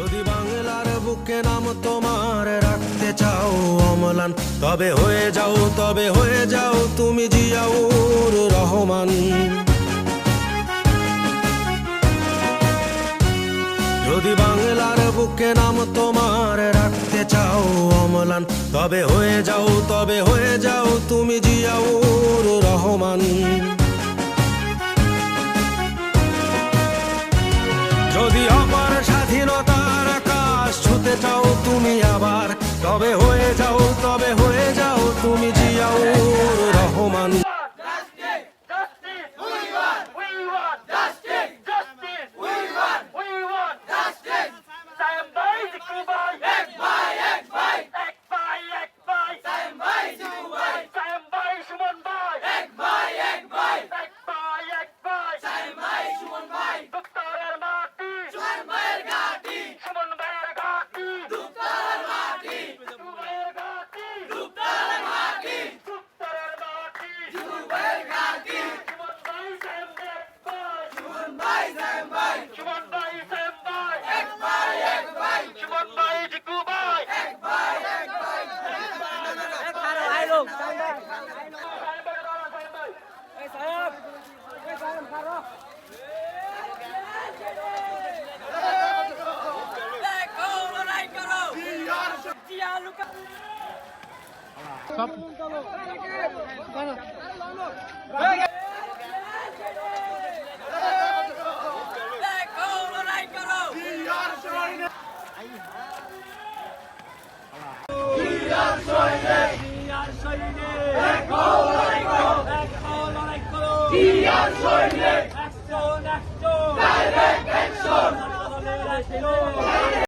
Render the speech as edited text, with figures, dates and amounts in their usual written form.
যদি বাংলার বুকে নাম তোমার রাখতে চাও অম্লান, তবে হয়ে যাও তুমি জিয়াউর রহমান। যদি বাংলার বুকে নাম তোমার রাখতে চাও অম্লান, তবে হয়ে যাও তুমি জিয়াউর রহমান। যদি অপার স্বাধীনতার আকাশ ছুতে চাও তুমি আবার, তবে হয়ে যাও তুমি Ziaur Rahman. Action! Direct action!